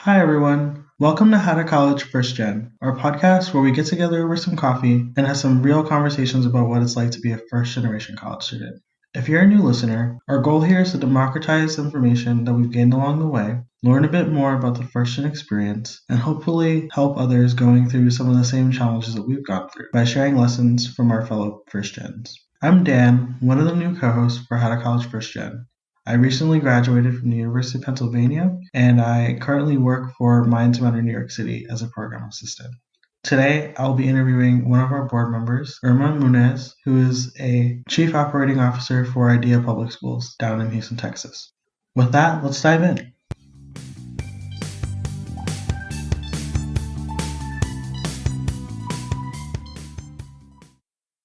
Hi, everyone. Welcome to How to College First Gen, our podcast where we get together over some coffee and have some real conversations about what it's like to be a first generation college student. If you're a new listener, our goal here is to democratize information that we've gained along the way, learn a bit more about the first gen experience, and hopefully help others going through some of the same challenges that we've gone through by sharing lessons from our fellow first gens. I'm Dan, one of the new co-hosts for How to College First Gen. I recently graduated from the University of Pennsylvania, and I currently work for Minds Matter New York City as a program assistant. Today, I'll be interviewing one of our board members, Irma Munoz, who is a Chief Operating Officer for IDEA Public Schools down in Houston, Texas. With that, let's dive in.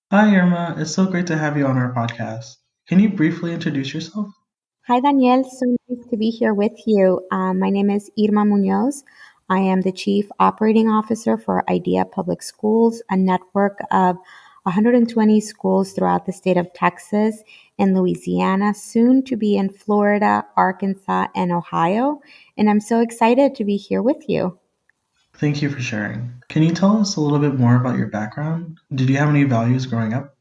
Hi, Irma. It's so great to have you on our podcast. Can you briefly introduce yourself? Hi, Danielle. So nice to be here with you. My name is Irma Munoz. I am the Chief Operating Officer for IDEA Public Schools, a network of 120 schools throughout the state of Texas and Louisiana, soon to be in Florida, Arkansas, and Ohio. And I'm so excited to be here with you. Thank you for sharing. Can you tell us a little bit more about your background? Did you have any values growing up?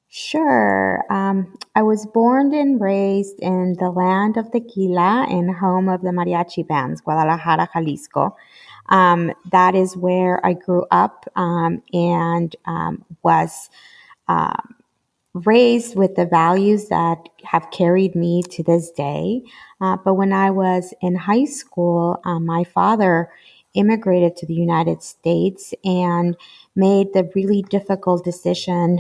Sure. I was born and raised in the land of tequila and home of the mariachi bands, Guadalajara, Jalisco. That is where I grew up and was raised with the values that have carried me to this day. But when I was in high school, my father immigrated to the United States and made the really difficult decision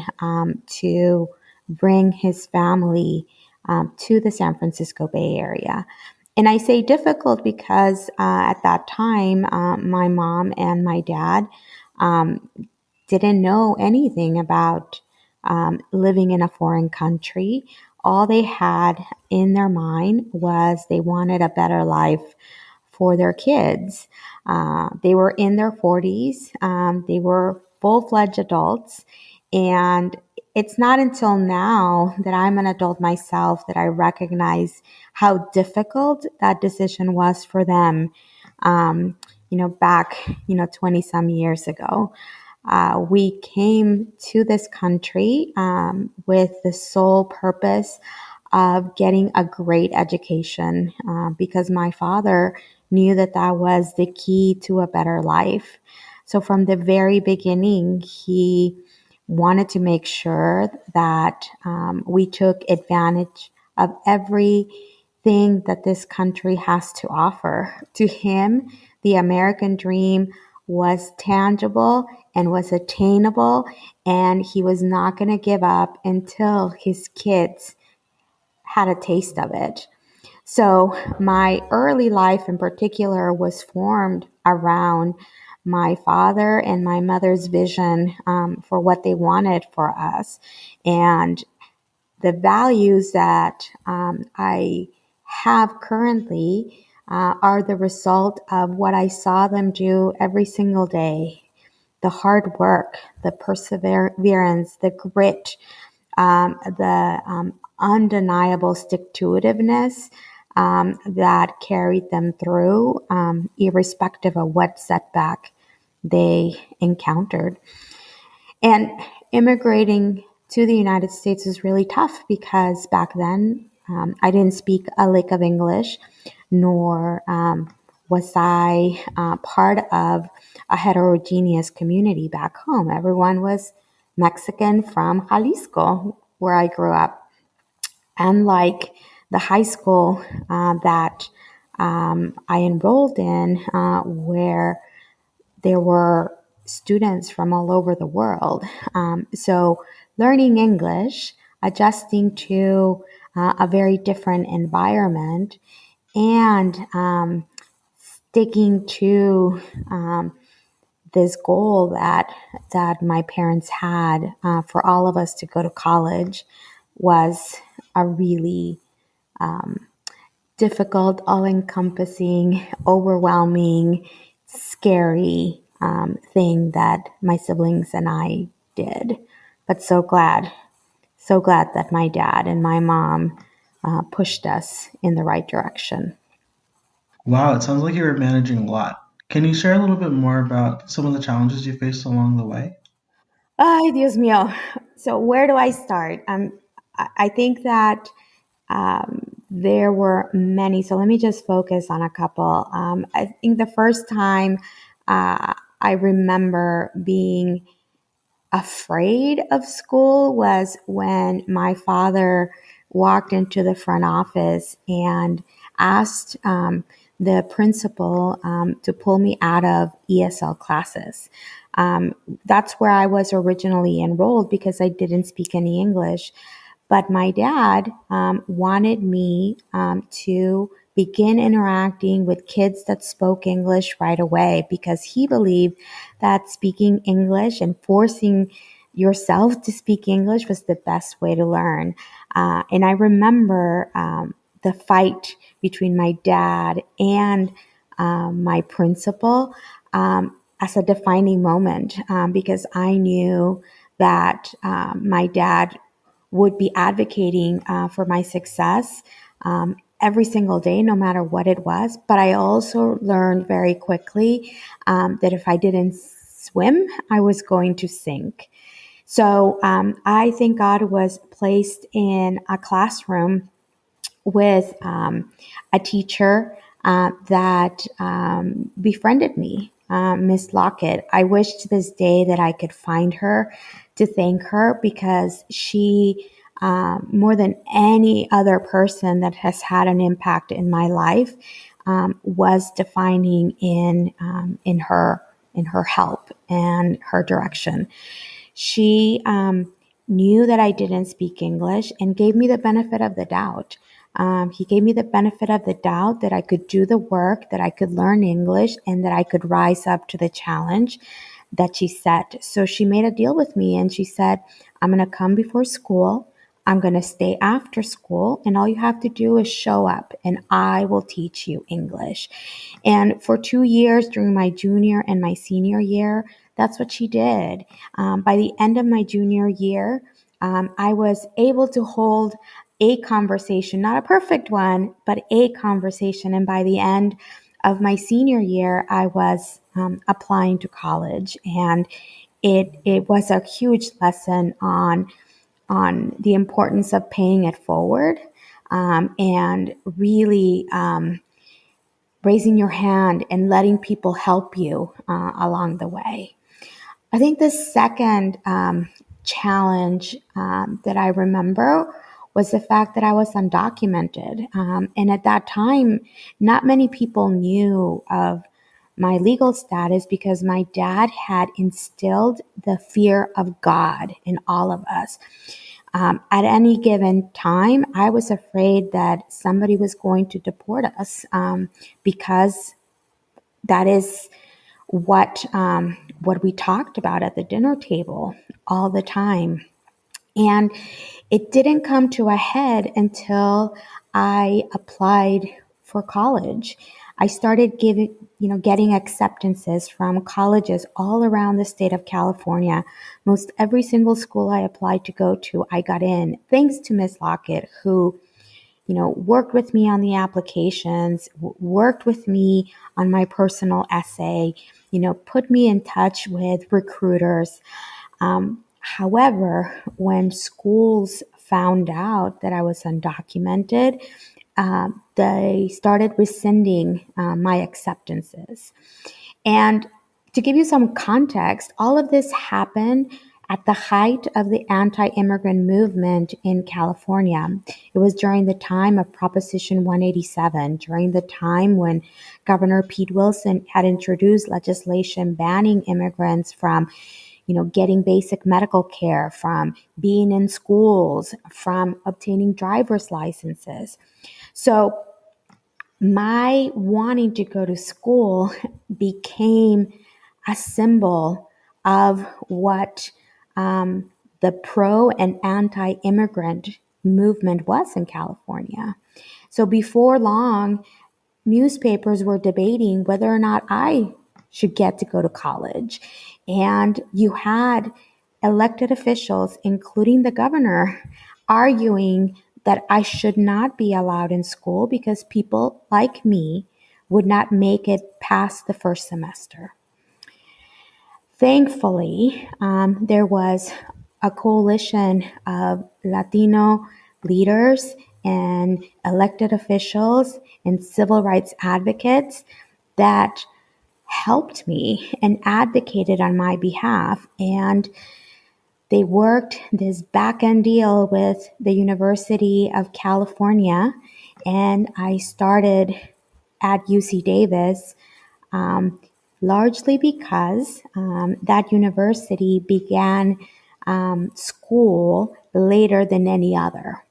to bring his family to the San Francisco Bay Area. And I say difficult because at that time, my mom and my dad didn't know anything about living in a foreign country. All they had in their mind was they wanted a better life for their kids. They were in their 40s, they were full fledged adults. And it's not until now that I'm an adult myself that I recognize how difficult that decision was for them, back, 20 some years ago. We came to this country with the sole purpose of getting a great education because my father knew that that was the key to a better life. So from the very beginning, he wanted to make sure that we took advantage of everything that this country has to offer. To him, the American dream was tangible and was attainable, and he was not going to give up until his kids had a taste of it. So my early life in particular was formed around my father and my mother's vision for what they wanted for us. And the values that I have currently are the result of what I saw them do every single day. The hard work, the perseverance, the grit, the undeniable stick-to-itiveness that carried them through, irrespective of what setback they encountered. And immigrating to the United States was really tough because back then I didn't speak a lick of English, nor was I part of a heterogeneous community back home. Everyone was Mexican from Jalisco, where I grew up. Unlike the high school that I enrolled in, where there were students from all over the world. So learning English, adjusting to a very different environment, and sticking to this goal that my parents had for all of us to go to college was a really difficult, all-encompassing, overwhelming, scary thing that my siblings and I did. But so glad that my dad and my mom pushed us in the right direction. Wow, it sounds like you were managing a lot. Can you share a little bit more about some of the challenges you faced along the way? Ay, Dios mío. So where do I start? I think that there were many. So let me just focus on a couple. I think the first time I remember being afraid of school was when my father walked into the front office and asked the principal to pull me out of ESL classes. Um, that's where I was originally enrolled because I didn't speak any English. But my dad wanted me to begin interacting with kids that spoke English right away because he believed that speaking English and forcing yourself to speak English was the best way to learn. And I remember the fight between my dad and my principal as a defining moment because I knew that my dad would be advocating for my success every single day, no matter what it was. But I also learned very quickly that if I didn't swim, I was going to sink. So I thank God was placed in a classroom with a teacher that befriended me, Miss Lockett. I wish to this day that I could find her to thank her because she, more than any other person that has had an impact in my life, was defining in her help and her direction. She knew that I didn't speak English and gave me the benefit of the doubt. He gave me the benefit of the doubt that I could do the work, that I could learn English, and that I could rise up to the challenge that she set. So she made a deal with me and she said, I'm going to come before school. I'm going to stay after school, and all you have to do is show up, and I will teach you English. And for 2 years during my junior and my senior year, that's what she did. By the end of my junior year, I was able to hold a conversation, not a perfect one, but a conversation. And by the end of my senior year, I was applying to college, and it was a huge lesson on the importance of paying it forward and really raising your hand and letting people help you along the way. I think the second challenge that I remember was the fact that I was undocumented. And at that time, not many people knew of my legal status because my dad had instilled the fear of God in all of us. At any given time, I was afraid that somebody was going to deport us because that is what we talked about at the dinner table all the time. And it didn't come to a head until I applied for college. I started getting acceptances from colleges all around the state of California. Most every single school I applied to go to, I got in, thanks to Miss Lockett, who worked with me on the applications, worked with me on my personal essay, put me in touch with recruiters. However, when schools found out that I was undocumented, they started rescinding my acceptances. And to give you some context, all of this happened at the height of the anti-immigrant movement in California. It was during the time of Proposition 187, during the time when Governor Pete Wilson had introduced legislation banning immigrants from getting basic medical care, from being in schools, from obtaining driver's licenses. So my wanting to go to school became a symbol of what the pro and anti-immigrant movement was in California. So before long, newspapers were debating whether or not I should get to go to college. And you had elected officials, including the governor, arguing that I should not be allowed in school because people like me would not make it past the first semester. Thankfully, there was a coalition of Latino leaders and elected officials and civil rights advocates that helped me and advocated on my behalf. And they worked this back end deal with the University of California, and I started at UC Davis, largely because that university began school later than any other.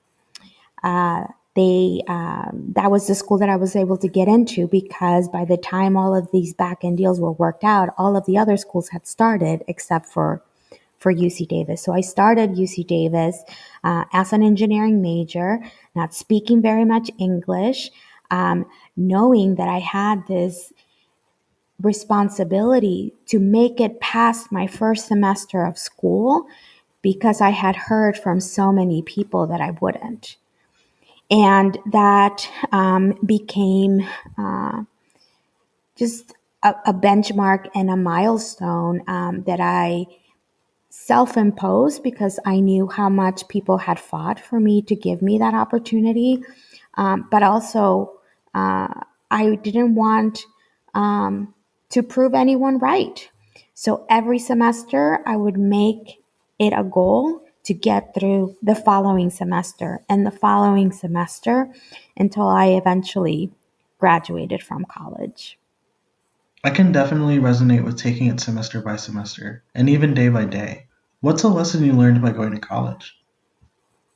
That was the school that I was able to get into because by the time all of these back end deals were worked out, all of the other schools had started except for UC Davis. So I started UC Davis as an engineering major, not speaking very much English, knowing that I had this responsibility to make it past my first semester of school because I had heard from so many people that I wouldn't. And that became just a benchmark and a milestone that I self-imposed because I knew how much people had fought for me to give me that opportunity. But also, I didn't want to prove anyone right. So every semester, I would make it a goal to get through the following semester and the following semester until I eventually graduated from college. I can definitely resonate with taking it semester by semester and even day by day. What's a lesson you learned by going to college?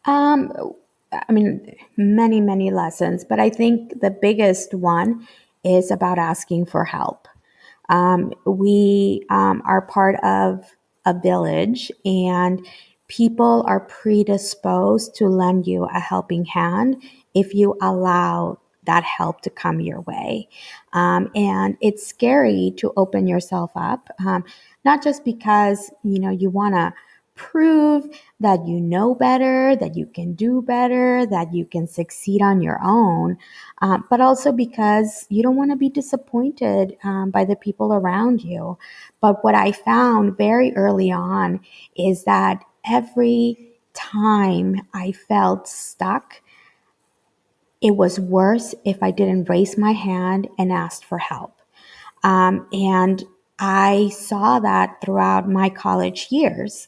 Um, I mean, many, many lessons, but I think the biggest one is about asking for help. We are part of a village, and people are predisposed to lend you a helping hand if you allow that help to come your way. And it's scary to open yourself up, not just because you want to prove that you know better, that you can do better, that you can succeed on your own, but also because you don't want to be disappointed by the people around you. But what I found very early on is that every time I felt stuck, it was worse if I didn't raise my hand and ask for help. And I saw that throughout my college years.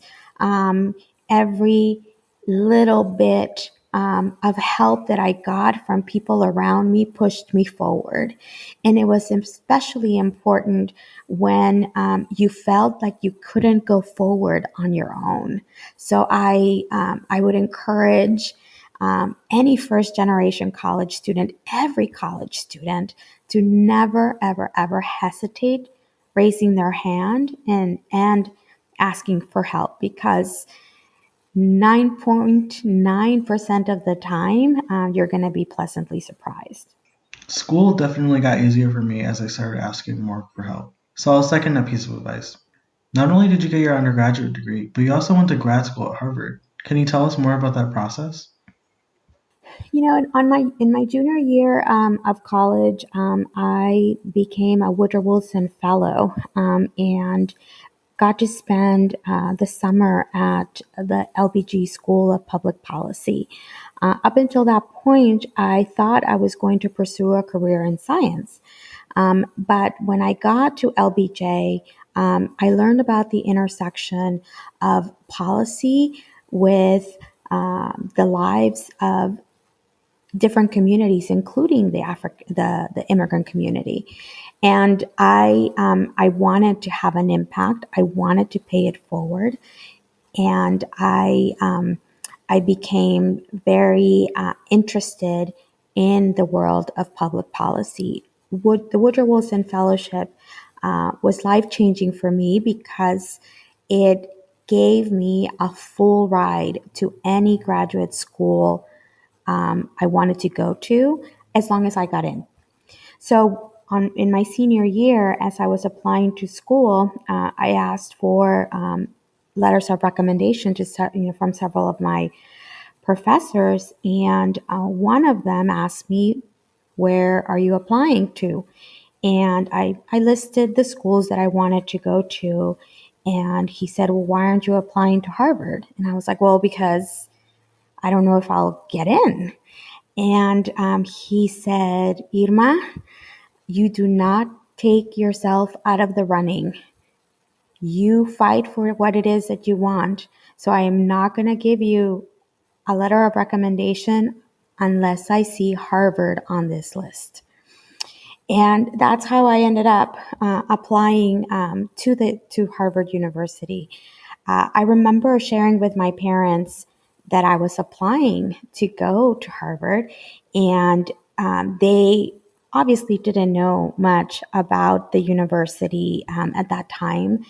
Every little bit of help that I got from people around me pushed me forward. And it was especially important when you felt like you couldn't go forward on your own. So I would encourage any first generation college student, every college student, to never, ever, ever hesitate raising their hand and asking for help, because 9.9% of the time you're going to be pleasantly surprised. School definitely got easier for me as I started asking more for help. So I'll second that piece of advice. Not only did you get your undergraduate degree, but you also went to grad school at Harvard. Can you tell us more about that process? In my junior year of college, I became a Woodrow Wilson Fellow and got to spend the summer at the LBG School of Public Policy. Up until that point, I thought I was going to pursue a career in science. But when I got to LBJ, I learned about the intersection of policy with the lives of different communities, including the immigrant community. And I wanted to have an impact. I wanted to pay it forward, and I became very interested in the world of public policy. The Woodrow Wilson Fellowship was life changing for me because it gave me a full ride to any graduate school I wanted to go to as long as I got in. So in my senior year, as I was applying to school, I asked for letters of recommendation from several of my professors, and one of them asked me, where are you applying to? And I listed the schools that I wanted to go to. And he said, well, why aren't you applying to Harvard? And I was like, well, because I don't know if I'll get in. And he said, Irma, you do not take yourself out of the running. You fight for what it is that you want. So I am not going to give you a letter of recommendation unless I see Harvard on this list. And that's how I ended up applying to Harvard University. I remember sharing with my parents that I was applying to go to Harvard, and they obviously didn't know much about the university at that time.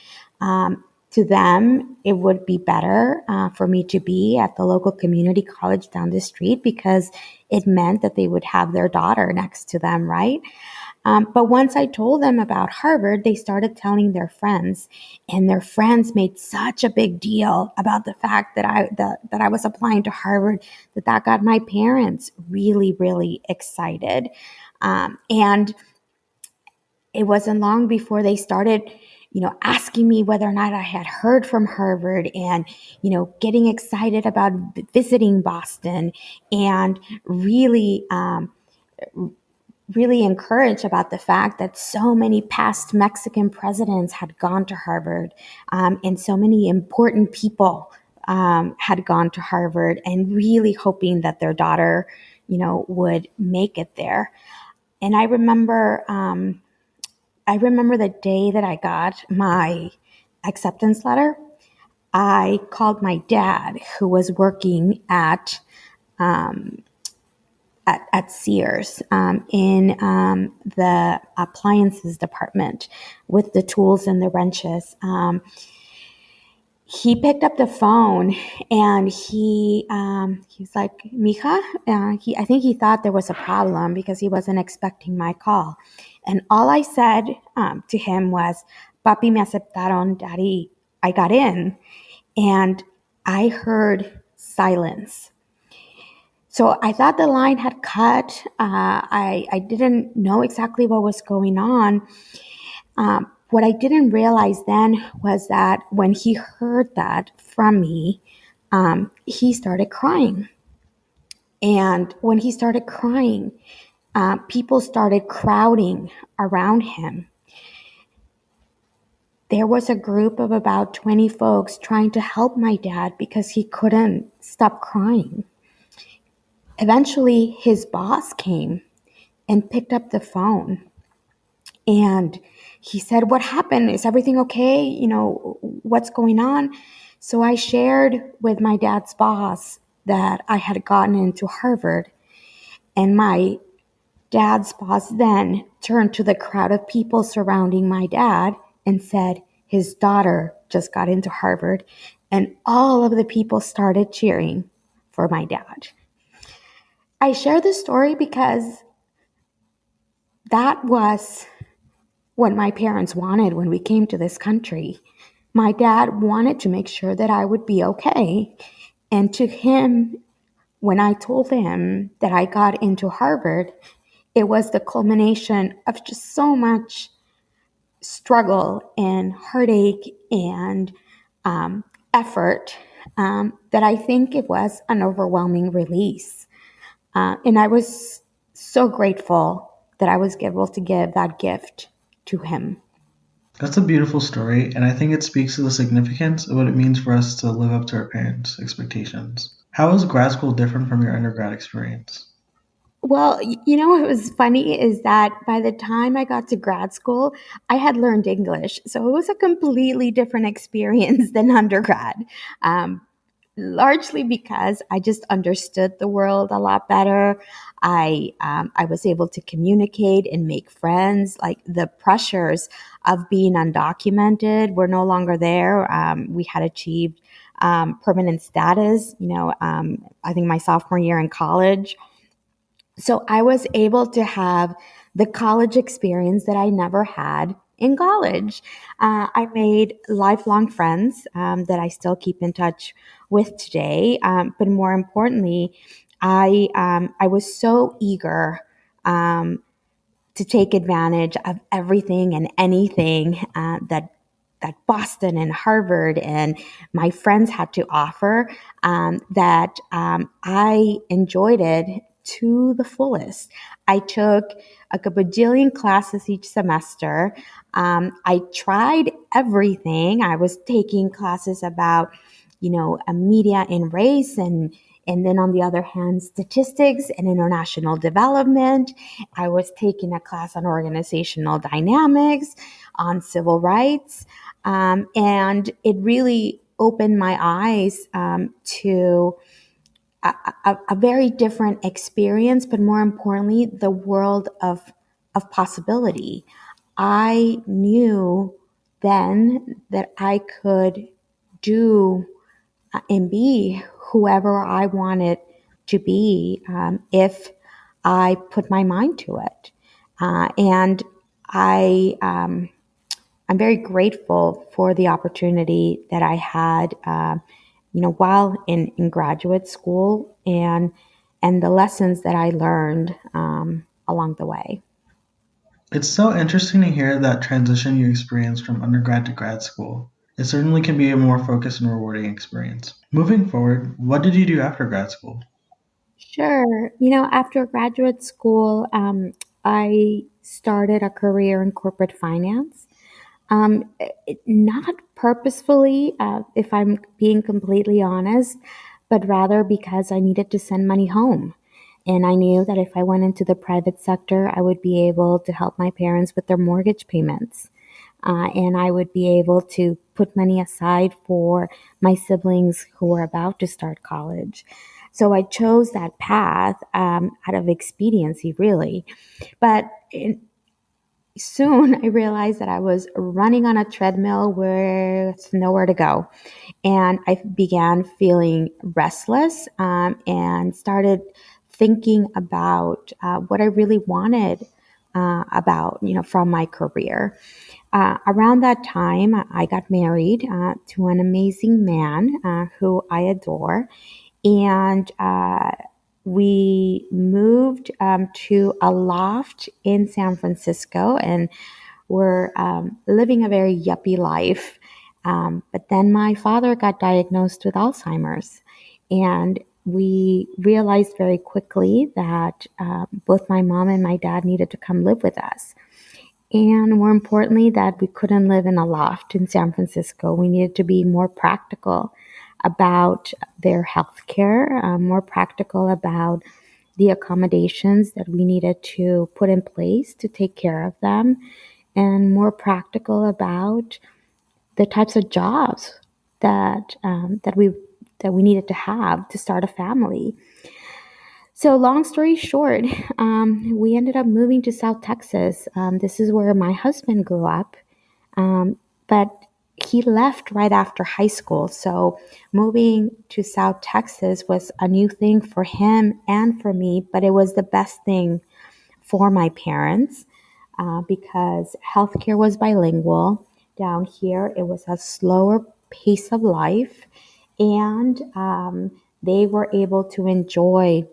To them, it would be better for me to be at the local community college down the street because it meant that they would have their daughter next to them, right? But once I told them about Harvard, they started telling their friends, and their friends made such a big deal about the fact that I was applying to Harvard that got my parents really, really excited. And it wasn't long before they started, asking me whether or not I had heard from Harvard and, getting excited about visiting Boston and really encouraged about the fact that so many past Mexican presidents had gone to Harvard, and so many important people had gone to Harvard, and really hoping that their daughter, would make it there. And I remember the day that I got my acceptance letter. I called my dad, who was working at Sears in the appliances department with the tools and the wrenches. He picked up the phone and he's like, Mija, I think he thought there was a problem because he wasn't expecting my call. And all I said to him was, Papi, me aceptaron, Daddy, I got in. And I heard silence. So I thought the line had cut. I didn't know exactly what was going on. What I didn't realize then was that when he heard that from me, he started crying. And when he started crying, people started crowding around him. There was a group of about 20 folks trying to help my dad because he couldn't stop crying. Eventually, his boss came and picked up the phone. And he said, what happened? Is everything okay? What's going on? So I shared with my dad's boss that I had gotten into Harvard. And my dad's boss then turned to the crowd of people surrounding my dad and said, his daughter just got into Harvard. And all of the people started cheering for my dad. I share this story because that was what my parents wanted when we came to this country. My dad wanted to make sure that I would be okay. And to him, when I told him that I got into Harvard, it was the culmination of just so much struggle and heartache and effort that I think it was an overwhelming release. And I was so grateful that I was able to give that gift to him. That's a beautiful story, and I think it speaks to the significance of what it means for us to live up to our parents' expectations. How is grad school different from your undergrad experience? Well, what was funny is that by the time I got to grad school, I had learned English. So it was a completely different experience than undergrad. Largely because I just understood the world a lot better. I was able to communicate and make friends. Like the pressures of being undocumented were no longer there. We had achieved permanent status, I think my sophomore year in college. So I was able to have the college experience that I never had in college. I made lifelong friends that I still keep in touch with today. But more importantly, I was so eager to take advantage of everything and anything that Boston and Harvard and my friends had to offer, that I enjoyed it to the fullest. I took a bajillion classes each semester. I tried everything. I was taking classes about, media and race, and then on the other hand, statistics and international development. I was taking a class on organizational dynamics, on civil rights. And it really opened my eyes to a very different experience, but more importantly, the world of possibility. I knew then that I could do and be whoever I wanted to be, if I put my mind to it. And I'm very grateful for the opportunity that I had, while in graduate school, and the lessons that I learned along the way. It's so interesting to hear that transition you experienced from undergrad to grad school. It certainly can be a more focused and rewarding experience. Moving forward, what did you do after grad school? Sure. After graduate school, I started a career in corporate finance. Not purposefully, if I'm being completely honest, but rather because I needed to send money home. And I knew that if I went into the private sector, I would be able to help my parents with their mortgage payments. And I would be able to put money aside for my siblings who were about to start college. So I chose that path out of expediency, really. But soon I realized that I was running on a treadmill with nowhere to go. And I began feeling restless, and started thinking about what I really wanted, from my career. Around that time, I got married to an amazing man who I adore. And we moved to a loft in San Francisco, and we're living a very yuppie life. But then my father got diagnosed with Alzheimer's, and we realized very quickly that both my mom and my dad needed to come live with us. And more importantly, that we couldn't live in a loft in San Francisco. We needed to be more practical about their health care, more practical about the accommodations that we needed to put in place to take care of them, and more practical about the types of jobs that we needed to have to start a family. So, long story short, we ended up moving to South Texas. This is where my husband grew up, but he left right after high school. So, moving to South Texas was a new thing for him and for me, but it was the best thing for my parents, because healthcare was bilingual. Down here, it was a slower pace of life, and they were able to enjoy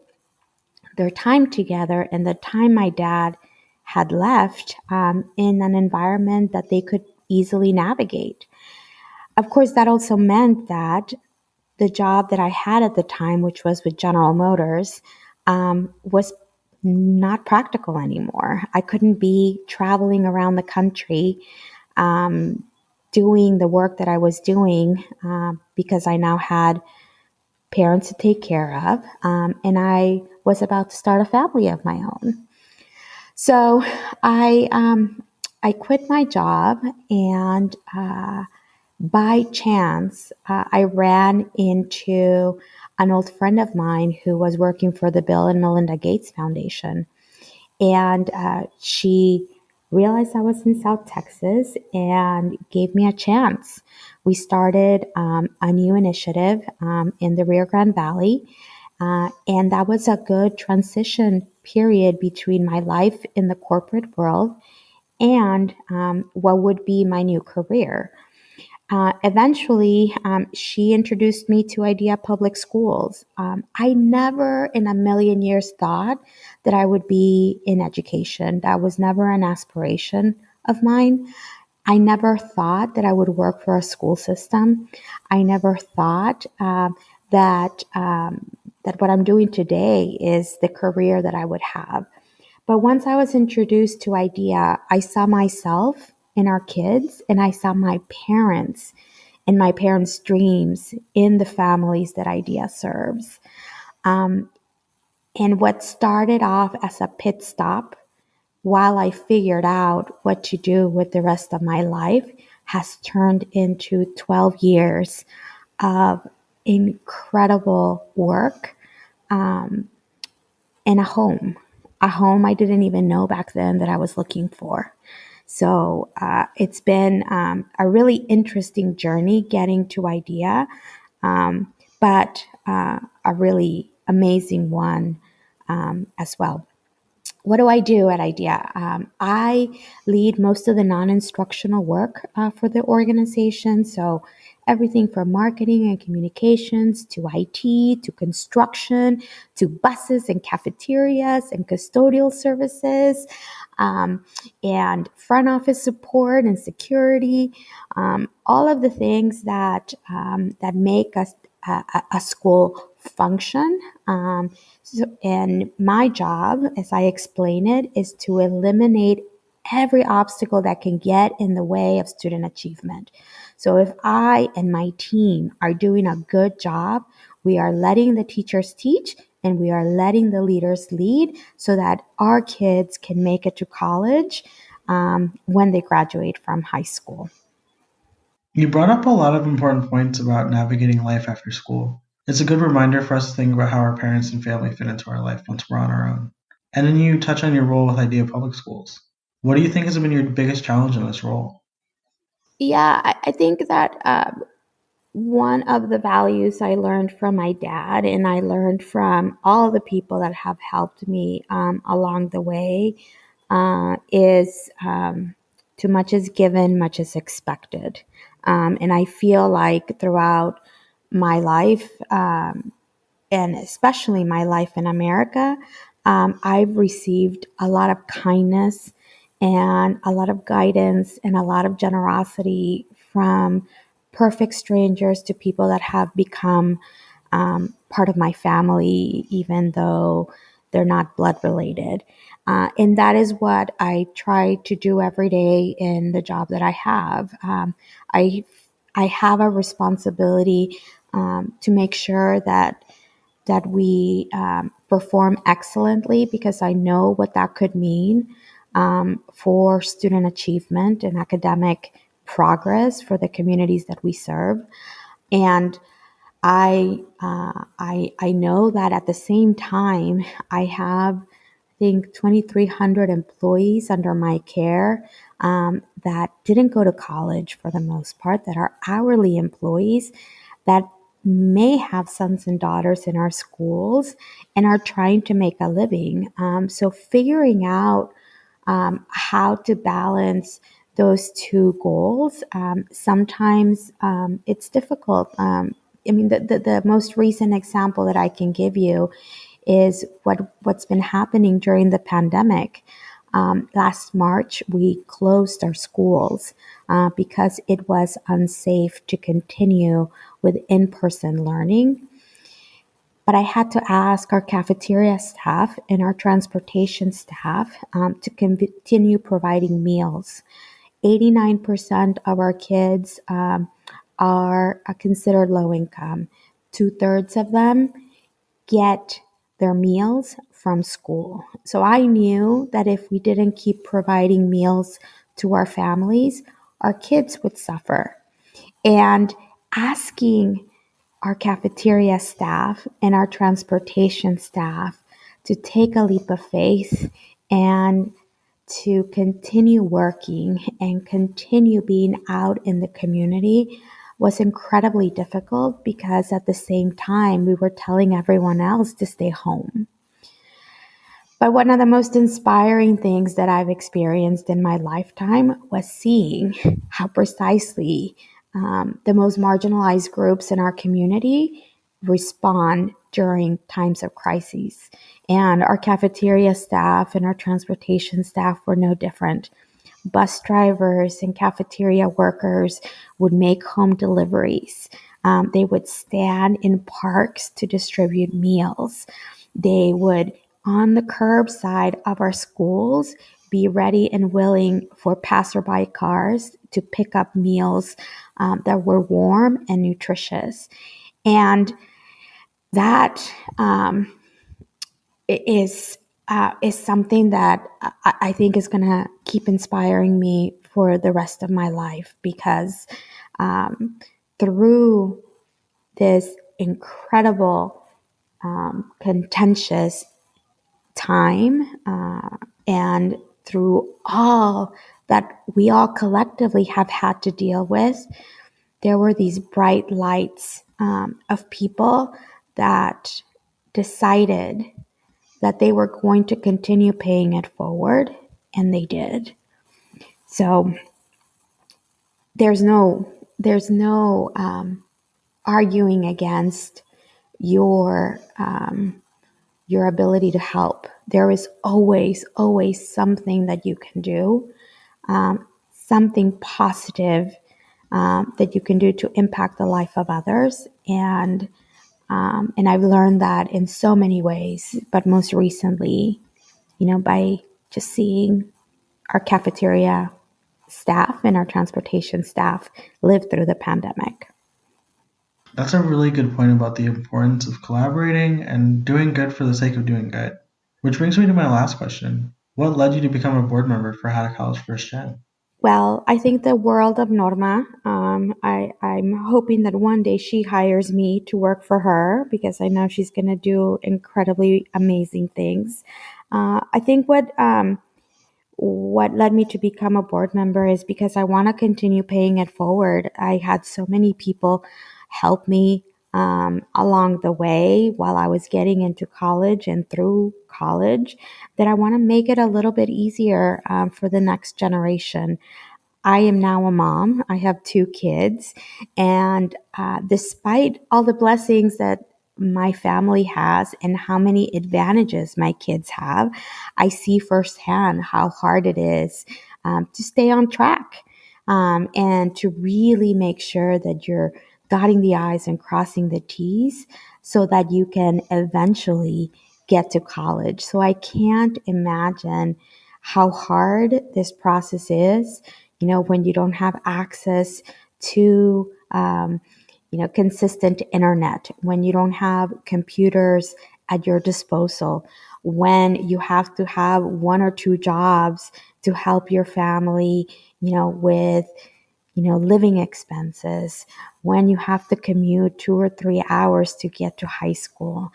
their time together and the time my dad had left, in an environment that they could easily navigate. Of course, that also meant that the job that I had at the time, which was with General Motors, was not practical anymore. I couldn't be traveling around the country, doing the work that I was doing, because I now had parents to take care of, and I was about to start a family of my own. So I quit my job, and by chance, I ran into an old friend of mine who was working for the Bill and Melinda Gates Foundation. And she realized I was in South Texas and gave me a chance. We started a new initiative in the Rio Grande Valley. And that was a good transition period between my life in the corporate world and what would be my new career. Eventually, she introduced me to Idea Public Schools. I never in a million years thought that I would be in education. That was never an aspiration of mine. I never thought that I would work for a school system. I never thought that what I'm doing today is the career that I would have. But once I was introduced to IDEA, I saw myself in our kids, and I saw my parents and my parents' dreams in the families that IDEA serves. Um, and what started off as a pit stop while I figured out what to do with the rest of my life has turned into 12 years of incredible work, and a home I didn't even know back then that I was looking for. So it's been a really interesting journey getting to IDEA, but a really amazing one as well. What do I do at IDEA? I lead most of the non-instructional work for the organization. So everything from marketing and communications to IT to construction to buses and cafeterias and custodial services, and front office support and security, all of the things that make us a school function. And my job, as I explain it, is to eliminate every obstacle that can get in the way of student achievement. So if I and my team are doing a good job, we are letting the teachers teach and we are letting the leaders lead so that our kids can make it to college when they graduate from high school. You brought up a lot of important points about navigating life after school. It's a good reminder for us to think about how our parents and family fit into our life once we're on our own. And then you touch on your role with Idea Public Schools. What do you think has been your biggest challenge in this role? Yeah, I think that one of the values I learned from my dad, and I learned from all the people that have helped me along the way, is too much is given, much is expected. And I feel like throughout my life, and especially my life in America, I've received a lot of kindness and a lot of guidance and a lot of generosity from perfect strangers to people that have become part of my family, even though they're not blood related. And that is what I try to do every day in the job that I have. I I have a responsibility to make sure that we perform excellently, because I know what that could mean for student achievement and academic progress for the communities that we serve. And I know that at the same time, I have, I think, 2,300 employees under my care that didn't go to college for the most part, that are hourly employees that may have sons and daughters in our schools and are trying to make a living. So figuring out how to balance those two goals, sometimes it's difficult. I mean, the most recent example that I can give you is what's been happening during the pandemic. Last March, we closed our schools because it was unsafe to continue with in-person learning. But I had to ask our cafeteria staff and our transportation staff to continue providing meals. 89% of our kids are considered low income. Two-thirds of them get their meals from school. So I knew that if we didn't keep providing meals to our families, our kids would suffer. And asking our cafeteria staff and our transportation staff to take a leap of faith and to continue working and continue being out in the community was incredibly difficult, because at the same time we were telling everyone else to stay home. But one of the most inspiring things that I've experienced in my lifetime was seeing how precisely the most marginalized groups in our community respond during times of crises. And our cafeteria staff and our transportation staff were no different. Bus drivers and cafeteria workers would make home deliveries. They would stand in parks to distribute meals. They would, on the curbside of our schools, be ready and willing for passerby cars to pick up meals that were warm and nutritious. And that is something that I think is going to keep inspiring me for the rest of my life, because through this incredible, contentious time, and through all that we all collectively have had to deal with, there were these bright lights of people that decided that they were going to continue paying it forward, and they did. So there's no arguing against your ability to help. There is always something that you can do, something positive that you can do to impact the life of others. And I've learned that in so many ways, but most recently, by just seeing our cafeteria staff and our transportation staff live through the pandemic. That's a really good point about the importance of collaborating and doing good for the sake of doing good. Which brings me to my last question. What led you to become a board member for Hatter College First Gen? Well, I think the world of Norma. I'm hoping that one day she hires me to work for her, because I know she's going to do incredibly amazing things. I think what led me to become a board member is because I want to continue paying it forward. I had so many people help me along the way while I was getting into college and through college, that I want to make it a little bit easier for the next generation. I am now a mom. I have 2 kids. And despite all the blessings that my family has and how many advantages my kids have, I see firsthand how hard it is to stay on track, and to really make sure that you're dotting the I's and crossing the T's so that you can eventually get to college. So I can't imagine how hard this process is, when you don't have access to, consistent internet, when you don't have computers at your disposal, when you have to have 1 or 2 jobs to help your family, with, living expenses, when you have to commute 2 or 3 hours to get to high school,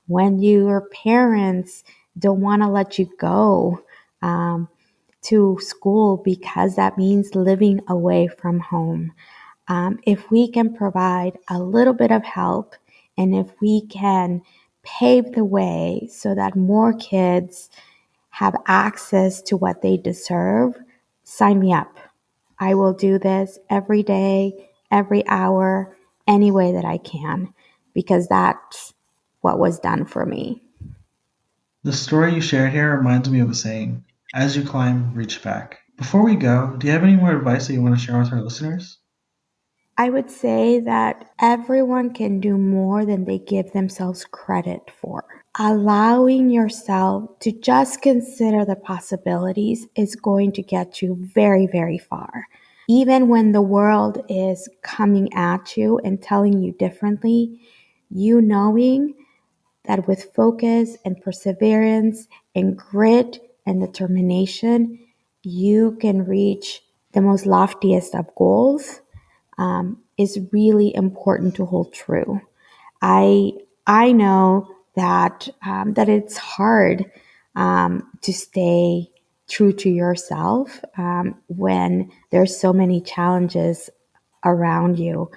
when your parents don't want to let you go to school because that means living away from home. If we can provide a little bit of help, and if we can pave the way so that more kids have access to what they deserve, sign me up. I will do this every day, every hour, any way that I can, because that's what was done for me. The story you shared here reminds me of a saying, as you climb, reach back. Before we go, do you have any more advice that you want to share with our listeners? I would say that everyone can do more than they give themselves credit for. Allowing yourself to just consider the possibilities is going to get you very, very far. Even when the world is coming at you and telling you differently, you knowing that with focus and perseverance and grit and determination, you can reach the most loftiest of goals, is really important to hold true. I know that that it's hard to stay true to yourself when there's so many challenges around you.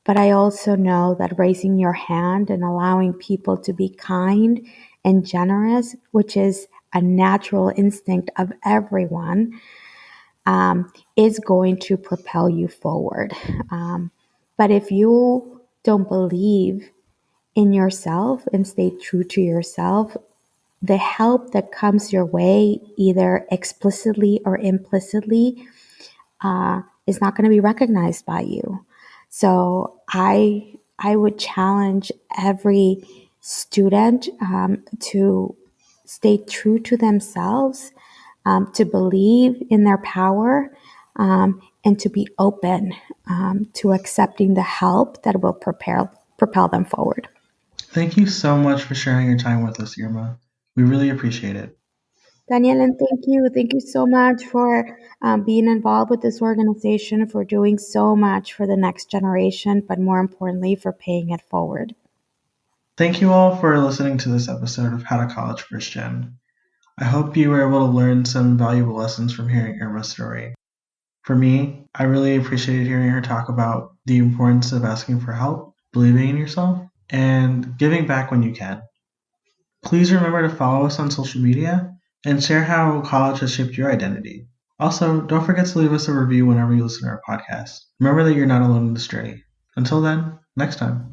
But I also know that raising your hand and allowing people to be kind and generous, which is a natural instinct of everyone, is going to propel you forward. But if you don't believe in yourself and stay true to yourself, the help that comes your way, either explicitly or implicitly, is not going to be recognized by you. So I would challenge every student to stay true to themselves, to believe in their power, and to be open to accepting the help that will propel them forward. Thank you so much for sharing your time with us, Irma. We really appreciate it. Danielle, and thank you. Thank you so much for being involved with this organization, for doing so much for the next generation, but more importantly, for paying it forward. Thank you all for listening to this episode of How to College First Gen. I hope you were able to learn some valuable lessons from hearing Irma's story. For me, I really appreciated hearing her talk about the importance of asking for help, believing in yourself, and giving back when you can. Please remember to follow us on social media and share how college has shaped your identity. Also, don't forget to leave us a review whenever you listen to our podcast. Remember that you're not alone in this journey. Until then, next time.